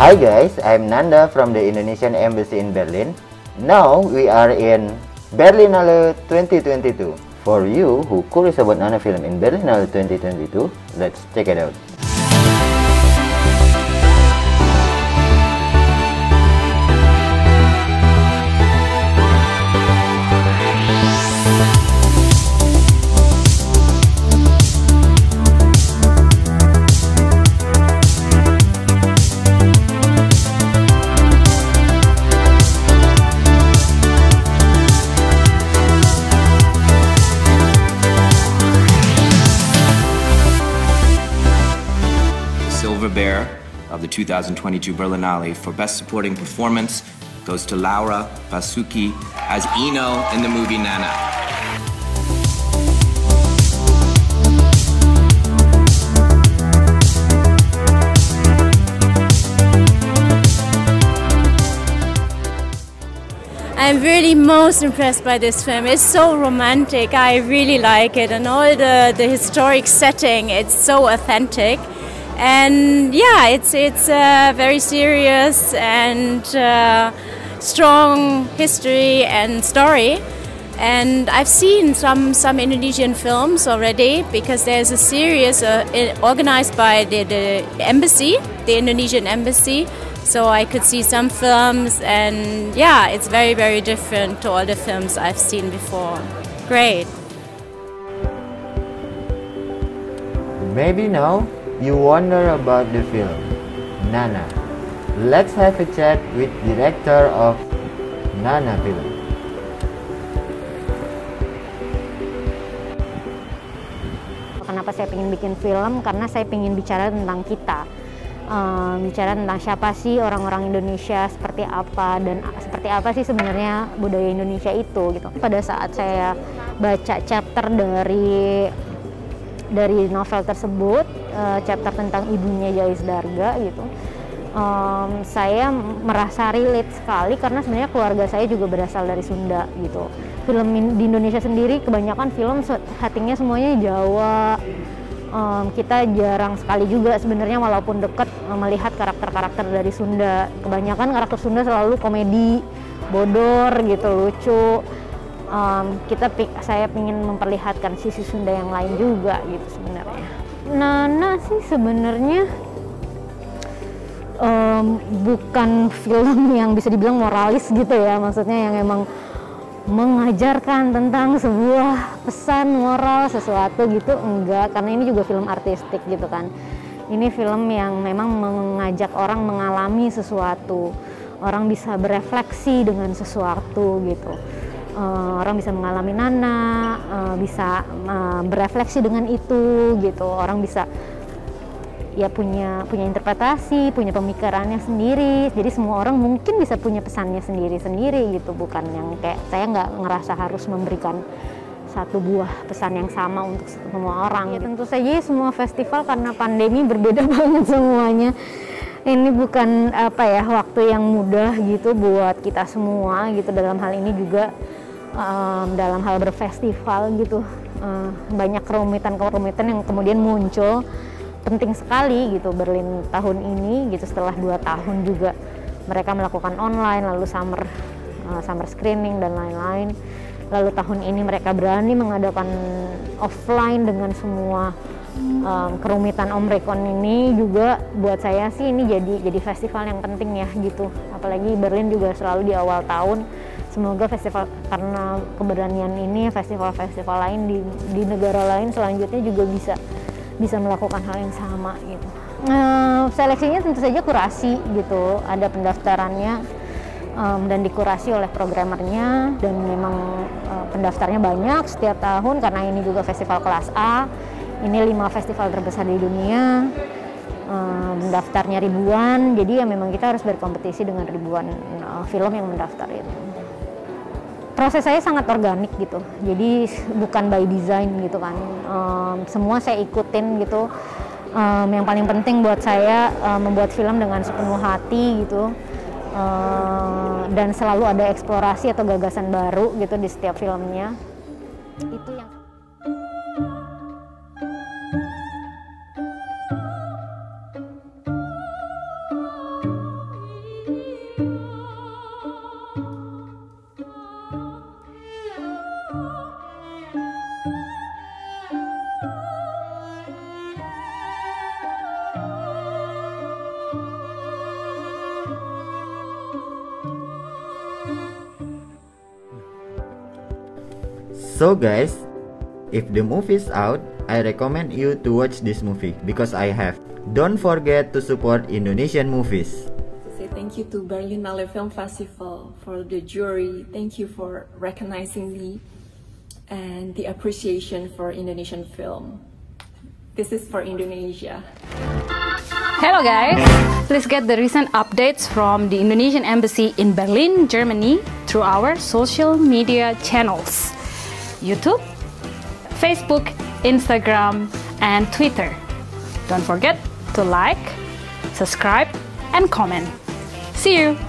Hi guys, I'm Nanda from the Indonesian Embassy in Berlin. Now we are in Berlinale 2022. For you who curious about Nana film in Berlinale 2022, let's check it out. Silver Bear of the 2022 Berlinale for Best Supporting Performance goes to Laura Basuki as Eno in the movie Nana. I'm really most impressed by this film. It's so romantic. I really like it, and all the historic setting. It's so authentic. And yeah, it's very serious and strong history and story. And I've seen some Indonesian films already, because there's a series organized by the embassy, the Indonesian embassy. So I could see some films, and yeah, it's very, very different to all the films I've seen before. Great. Maybe now you wonder about the film Nana. Let's have a chat with director of Nana film. Kenapa saya ingin bikin film? Karena saya ingin bicara tentang kita, bicara tentang siapa sih orang-orang Indonesia, seperti apa, dan seperti apa sih sebenarnya budaya Indonesia itu gitu. Pada saat saya baca chapter dari novel tersebut, chapter tentang ibunya Jais Darga gitu, saya merasa relate sekali, karena sebenarnya keluarga saya juga berasal dari Sunda gitu. Film di Indonesia sendiri kebanyakan film settingnya semuanya Jawa. Kita jarang sekali juga sebenarnya, walaupun dekat, melihat karakter-karakter dari Sunda. Kebanyakan karakter Sunda selalu komedi, bodor gitu, lucu. Saya ingin memperlihatkan sisi Sunda yang lain juga gitu sebenarnya. Nana sih sebenarnya bukan film yang bisa dibilang moralis gitu ya, maksudnya yang emang mengajarkan tentang sebuah pesan moral sesuatu gitu, enggak, karena ini juga film artistik gitu kan. Ini film yang memang mengajak orang mengalami sesuatu, orang bisa berefleksi dengan sesuatu gitu. Orang bisa mengalami Nana, bisa berefleksi dengan itu gitu. Orang bisa ya punya interpretasi, punya pemikirannya sendiri. Jadi semua orang mungkin bisa punya pesannya sendiri-sendiri gitu. Bukan yang kayak saya nggak ngerasa harus memberikan satu buah pesan yang sama untuk semua orang. Ya tentu saja semua festival karena pandemi berbeda banget semuanya. Ini bukan waktu yang mudah gitu buat kita semua gitu. Dalam hal ini juga dalam hal berfestival gitu, banyak kerumitan yang kemudian muncul. Penting sekali gitu Berlin tahun ini gitu, setelah 2 tahun juga mereka melakukan online, lalu summer screening dan lain-lain. Lalu tahun ini mereka berani mengadakan offline dengan semua kerumitan Omikron ini. Juga buat saya sih ini jadi festival yang penting ya gitu. Apalagi Berlin juga selalu di awal tahun. Semoga festival, karena keberanian ini, festival-festival lain di negara lain selanjutnya juga bisa melakukan hal yang sama gitu. Seleksinya tentu saja kurasi gitu, ada pendaftarannya dan dikurasi oleh programmernya, dan memang pendaftarnya banyak setiap tahun karena ini juga festival kelas A. Ini 5 festival terbesar di dunia, mendaftarnya ribuan, jadi ya memang kita harus berkompetisi dengan ribuan film yang mendaftar itu. Proses saya sangat organik gitu, jadi bukan by design gitu kan. Semua saya ikutin gitu. Yang paling penting buat saya membuat film dengan sepenuh hati gitu, dan selalu ada eksplorasi atau gagasan baru gitu di setiap filmnya. Itu yang So guys, if the movie is out, I recommend you to watch this movie because I have. Don't forget to support Indonesian movies. Say thank you to Berlinale Film Festival, for the jury. Thank you for recognizing me and the appreciation for Indonesian film. This is for Indonesia. Hello guys! Please get the recent updates from the Indonesian Embassy in Berlin, Germany through our social media channels: YouTube, Facebook, Instagram, and Twitter. Don't forget to like, subscribe, and comment. See you!